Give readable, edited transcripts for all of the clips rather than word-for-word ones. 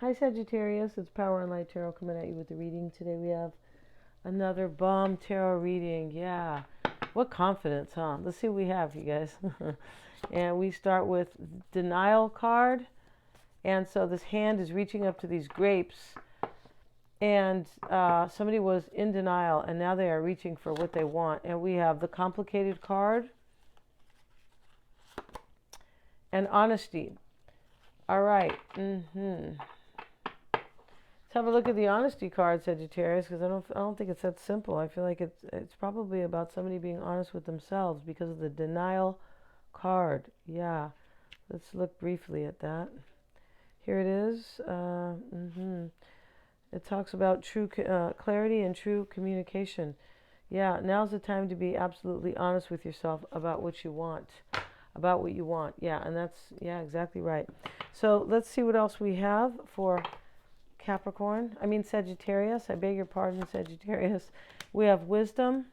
Hi Sagittarius, it's Power and Light Tarot coming at you with the reading. Today we have another bomb tarot reading. Yeah, what confidence, huh? Let's see what we have, you guys. And we start with denial card. And so this hand is reaching up to these grapes, and somebody was in denial, and now they are reaching for what they want. And we have the complicated card and honesty. All right. Let's have a look at the honesty card, Sagittarius, because I don't think it's that simple. I feel like it's probably about somebody being honest with themselves because of the denial card. Yeah, let's look briefly at that. Here it is. It talks about true clarity and true communication. Yeah, now's the time to be absolutely honest with yourself about what you want. About what you want. Yeah, and yeah, exactly right. So let's see what else we have for Sagittarius. I beg your pardon, Sagittarius. We have wisdom.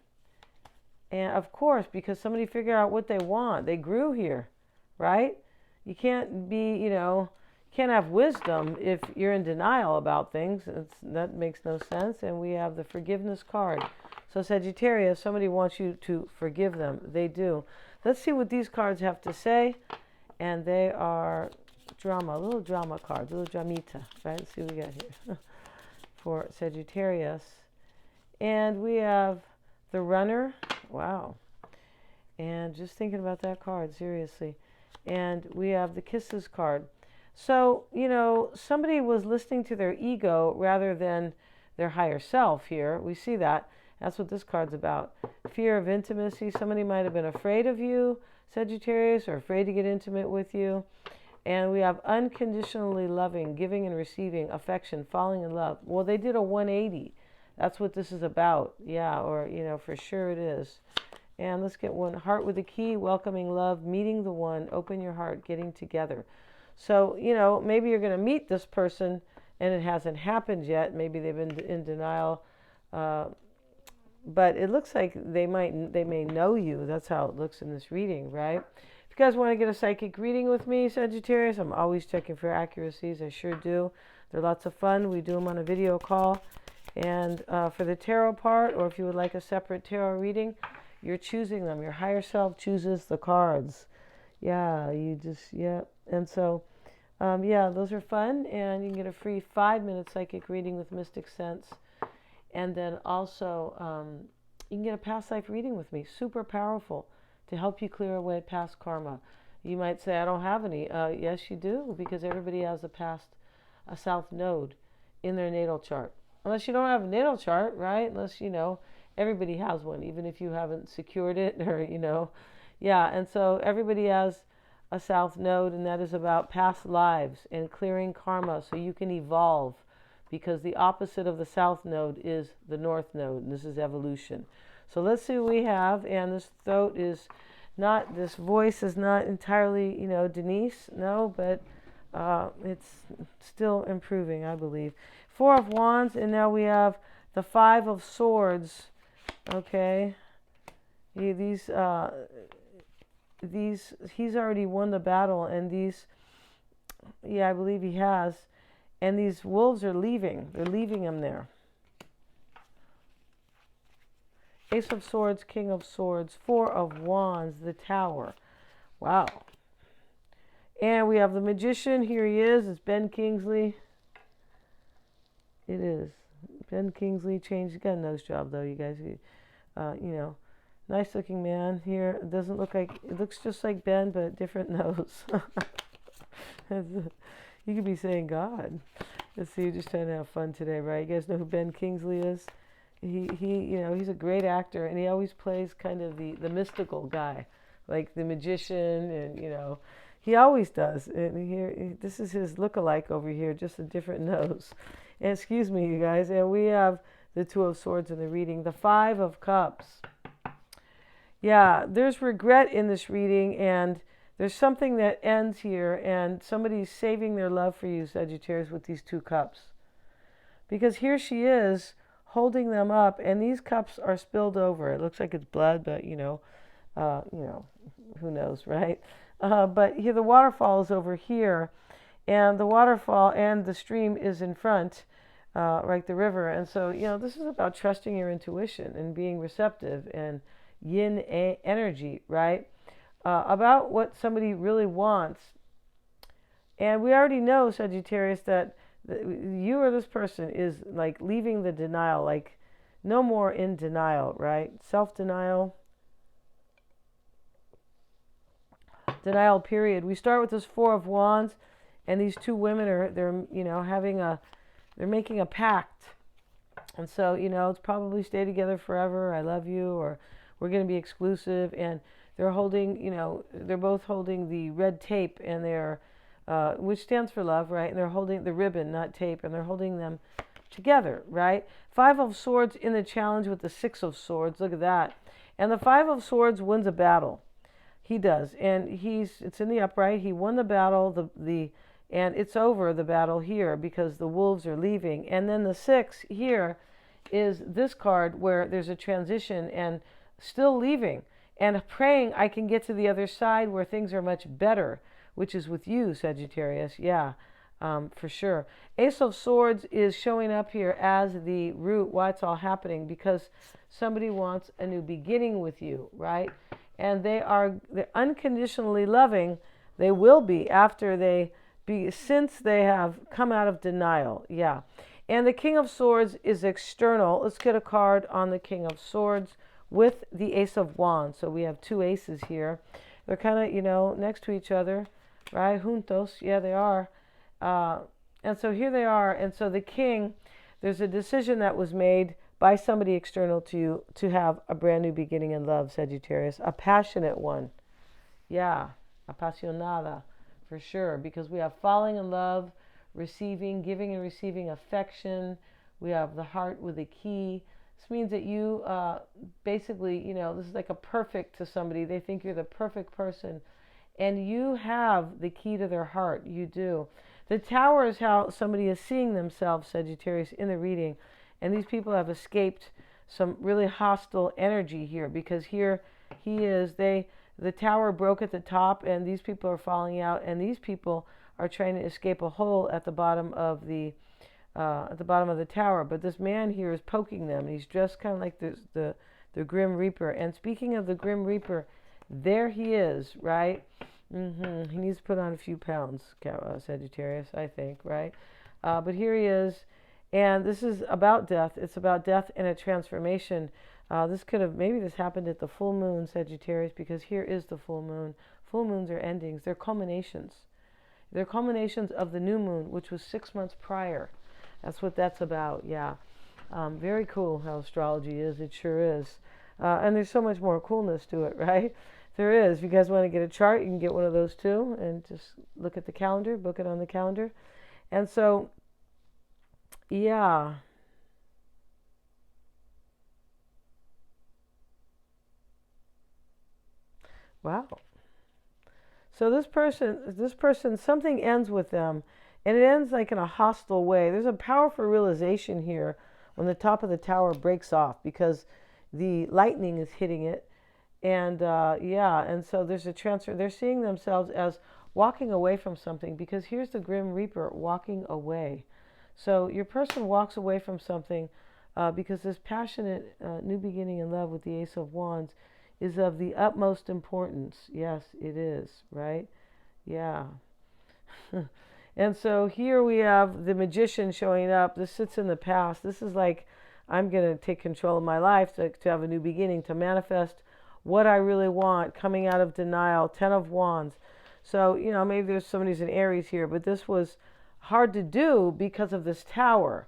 And of course, because somebody figured out what they want, they grew here, right? You can't can't have wisdom if you're in denial about things. That makes no sense. And we have the forgiveness card. So Sagittarius, somebody wants you to forgive them. They do. Let's see what these cards have to say. And they are drama, little drama cards, little dramita, right? Let's see what we got here for Sagittarius. And we have the runner. Wow. And just thinking about that card, seriously. And we have the kisses card. So, somebody was listening to their ego rather than their higher self here. We see that. That's what this card's about. Fear of intimacy. Somebody might have been afraid of you, Sagittarius, or afraid to get intimate with you. And we have unconditionally loving, giving and receiving, affection, falling in love. Well, they did a 180. That's what this is about. Yeah, or, for sure it is. And let's get one. Heart with a key, welcoming love, meeting the one, open your heart, getting together. So, maybe you're going to meet this person and it hasn't happened yet. Maybe they've been in denial. But it looks like they may know you. That's how it looks in this reading, right? If you guys want to get a psychic reading with me, Sagittarius, I'm always checking for accuracies. I sure do. They're lots of fun. We do them on a video call. And for the tarot part, or if you would like a separate tarot reading, you're choosing them. Your higher self chooses the cards. Yeah, yeah. And so, those are fun. And you can get a free 5-minute psychic reading with Mystic Sense. And then also, you can get a past life reading with me. Super powerful to help you clear away past karma. You might say, I don't have any. Yes, you do, because everybody has a south node in their natal chart. Unless you don't have a natal chart, right? Unless, everybody has one, even if you haven't secured it or, Yeah, and so everybody has a south node, and that is about past lives and clearing karma so you can evolve, because the opposite of the south node is the north node, and this is evolution. So let's see what we have. And this voice is not entirely, Denise, no, but it's still improving, I believe. 4 of Wands, and now we have the 5 of Swords. Okay, he's already won the battle, and I believe he has. And these wolves are leaving. They're leaving him there. Ace of Swords, King of Swords, 4 of Wands, the Tower. Wow. And we have the Magician. Here he is. It's Ben Kingsley. It is. Ben Kingsley changed. He got a nose job, though, you guys. Nice looking man here. It doesn't look like, it looks just like Ben, but different nose. You could be saying God. Let's see, you're just trying to have fun today, right? You guys know who Ben Kingsley is? He's a great actor, and he always plays kind of the mystical guy, like the magician, and he always does. And here, this is his look-alike over here, just a different nose. And excuse me, you guys. And we have the 2 of Swords in the reading, the 5 of Cups. Yeah, there's regret in this reading, and there's something that ends here, and somebody's saving their love for you, Sagittarius, with these 2 cups. Because here she is holding them up, and these cups are spilled over. It looks like it's blood, but who knows, right? But here the waterfall is over here, and the waterfall and the stream is in front, right, the river. And so, this is about trusting your intuition and being receptive and yin energy, right? About what somebody really wants. And we already know, Sagittarius, that you or this person is like leaving the denial, like no more in denial, right? Self-denial, denial period. We start with this Four of Wands, and these two women they're making a pact. And so, it's probably stay together forever, I love you, or we're going to be exclusive. And they're holding, they're both holding the red tape, and they're, which stands for love, right? And they're holding the ribbon, not tape, and they're holding them together, right? Five of Swords in the challenge with the Six of Swords. Look at that. And the Five of Swords wins a battle. He does. And it's in the upright. He won the battle, and it's over, the battle here, because the wolves are leaving. And then the Six here is this card where there's a transition and still leaving and praying I can get to the other side where things are much better, which is with you, Sagittarius. Yeah, for sure. Ace of Swords is showing up here as the root, why it's all happening, because somebody wants a new beginning with you, right? And they're unconditionally loving. They will be after since they have come out of denial. Yeah. And the King of Swords is external. Let's get a card on the King of Swords with the Ace of Wands. So we have two aces here. They're kind of, next to each other, right? Juntos. Yeah, they are. And so here they are. And so the King, there's a decision that was made by somebody external to you to have a brand new beginning in love, Sagittarius. A passionate one. Yeah, apasionada, for sure. Because we have falling in love, receiving, giving and receiving affection. We have the heart with a key. This means that you basically, this is like a perfect to somebody. They think you're the perfect person. And you have the key to their heart. You do. The Tower is how somebody is seeing themselves, Sagittarius, in the reading. And these people have escaped some really hostile energy here, because here he is. The tower broke at the top, and these people are falling out, and these people are trying to escape a hole at the bottom of the tower. But this man here is poking them. He's dressed kind of like the Grim Reaper. And speaking of the Grim Reaper, there he is, right? He needs to put on a few pounds, Sagittarius, I think, right? But here he is. And this is about death. It's about death and a transformation. Maybe this happened at the full moon, Sagittarius, because here is the full moon. Full moons are endings. They're culminations. They're culminations of the new moon, which was 6 months prior. That's what that's about, yeah. Very cool how astrology is. It sure is. And there's so much more coolness to it, right? There is. If you guys want to get a chart, you can get one of those too. And just look at the calendar, book it on the calendar. And so, yeah. Wow. So this person, something ends with them, and it ends like in a hostile way. There's a powerful realization here when the top of the tower breaks off, because the lightning is hitting it. And and so there's a transfer. They're seeing themselves as walking away from something, because here's the Grim Reaper walking away. So your person walks away from something because this passionate new beginning in love with the Ace of Wands is of the utmost importance. Yes, it is, right? Yeah. And so here we have the Magician showing up. This sits in the past. This is like, I'm going to take control of my life to have a new beginning, to manifest what I really want, coming out of denial. 10 of Wands. So, maybe there's somebody's an Aries here, but this was hard to do because of this tower.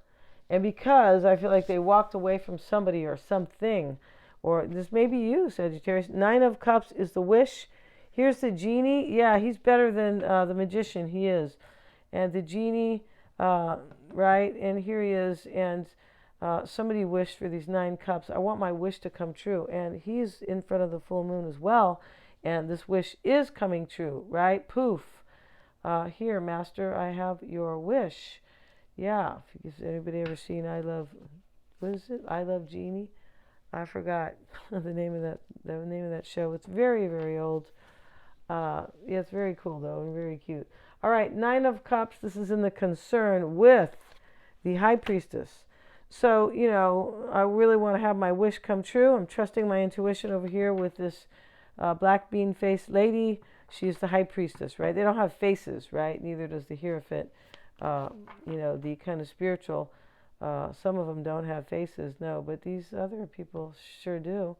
And because I feel like they walked away from somebody or something. Or this may be you, Sagittarius. 9 of Cups is the wish. Here's the genie. Yeah, he's better than the Magician. He is. And the genie, right? And here he is. And somebody wished for these 9 cups. I want my wish to come true. And he's in front of the full moon as well. And this wish is coming true, right? Poof. Here, Master, I have your wish. Yeah. Has anybody ever seen what is it? I Love Genie? I forgot the name of that show. It's very, very old. Yeah, it's very cool though, and very cute. All right, Nine of Cups. This is in the concern with the High Priestess. So, I really want to have my wish come true. I'm trusting my intuition over here with this black bean faced lady. She's the High Priestess, right? They don't have faces, right? Neither does the Hierophant. The kind of spiritual. Some of them don't have faces, no, but these other people sure do.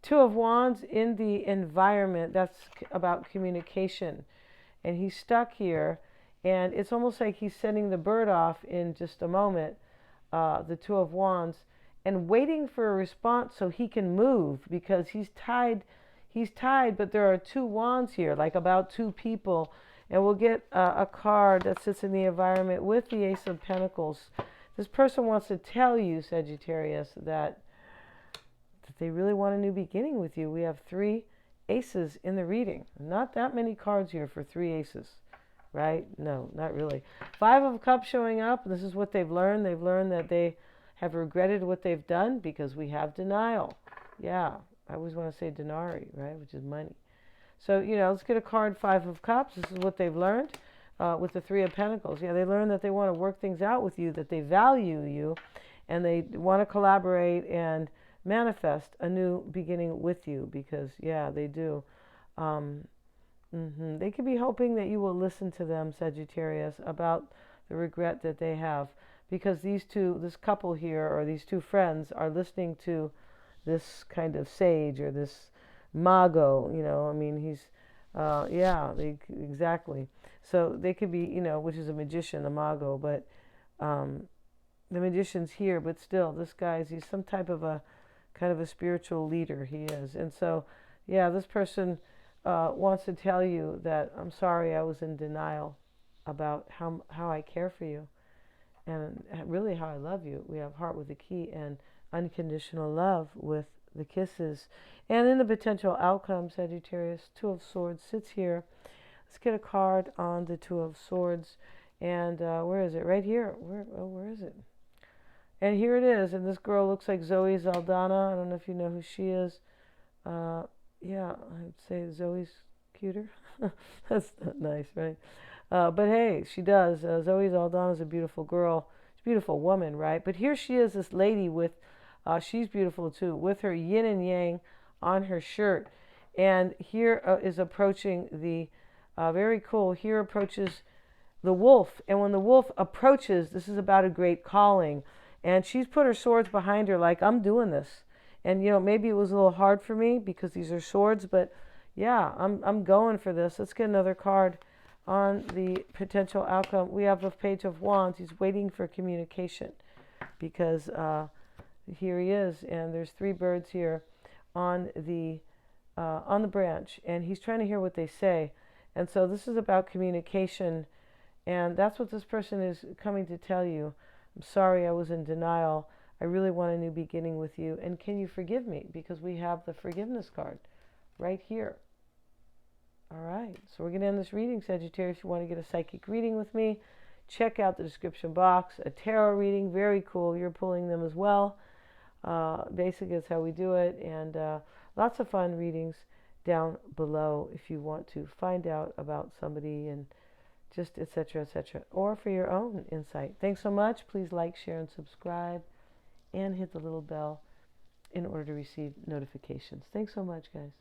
Two of Wands in the environment. That's about communication. And he's stuck here, and it's almost like he's sending the bird off in just a moment, the Two of Wands, and waiting for a response so he can move, because he's tied, but there are two wands here, like about two people. And we'll get a card that sits in the environment with the Ace of Pentacles. This person wants to tell you, Sagittarius, that they really want a new beginning with you. We have 3 aces in the reading. Not that many cards here for 3 aces, right? No, not really. 5 of Cups showing up. This is what they've learned. They've learned that they have regretted what they've done, because we have denial. Yeah, I always want to say denari, right, which is money. So, let's get a card, 5 of Cups. This is what they've learned with the 3 of Pentacles. Yeah, they learned that they want to work things out with you, that they value you, and they want to collaborate and manifest a new beginning with you, because, yeah, they do. They could be hoping that you will listen to them, Sagittarius, about the regret that they have, because this couple here, or these 2 friends, are listening to this kind of sage, or this mago, he's, exactly. So they could be, which is a magician, a mago, but the magician's here, but still, this he's some type of a kind of a spiritual leader, he is. And so, yeah, this person wants to tell you that, I'm sorry, I was in denial about how I care for you, and really how I love you. We have heart with the key, and unconditional love with the kisses. And in the potential outcome, Sagittarius, 2 of Swords sits here. Let's get a card on the 2 of Swords. And where is it? Right here. Where is it? And here it is. And this girl looks like Zoe Saldana. I don't know if you know who she is. Yeah, I'd say Zoe's cuter. That's not nice, right? But hey, she does. Zoe Saldana is a beautiful girl. She's a beautiful woman, right? But here she is, this lady with, she's beautiful too, with her yin and yang on her shirt. And here is approaching the, very cool, here approaches the wolf. And when the wolf approaches, this is about a great calling. And she's put her swords behind her like, I'm doing this. And, maybe it was a little hard for me because these are swords, but yeah, I'm going for this. Let's get another card on the potential outcome. We have a Page of Wands. He's waiting for communication, because here he is, and there's 3 birds here on the branch, and he's trying to hear what they say. And so this is about communication, and that's what this person is coming to tell you. I'm sorry, I was in denial. I really want a new beginning with you, and can you forgive me? Because we have the forgiveness card right here. All right, so we're going to end this reading, Sagittarius. If you want to get a psychic reading with me, check out the description box. A tarot reading, very cool. You're pulling them as well. Basically, that's how we do it, and lots of fun readings down below if you want to find out about somebody, and just etc., or for your own insight. Thanks so much. Please like, share, and subscribe, and hit the little bell in order to receive notifications. Thanks so much, guys.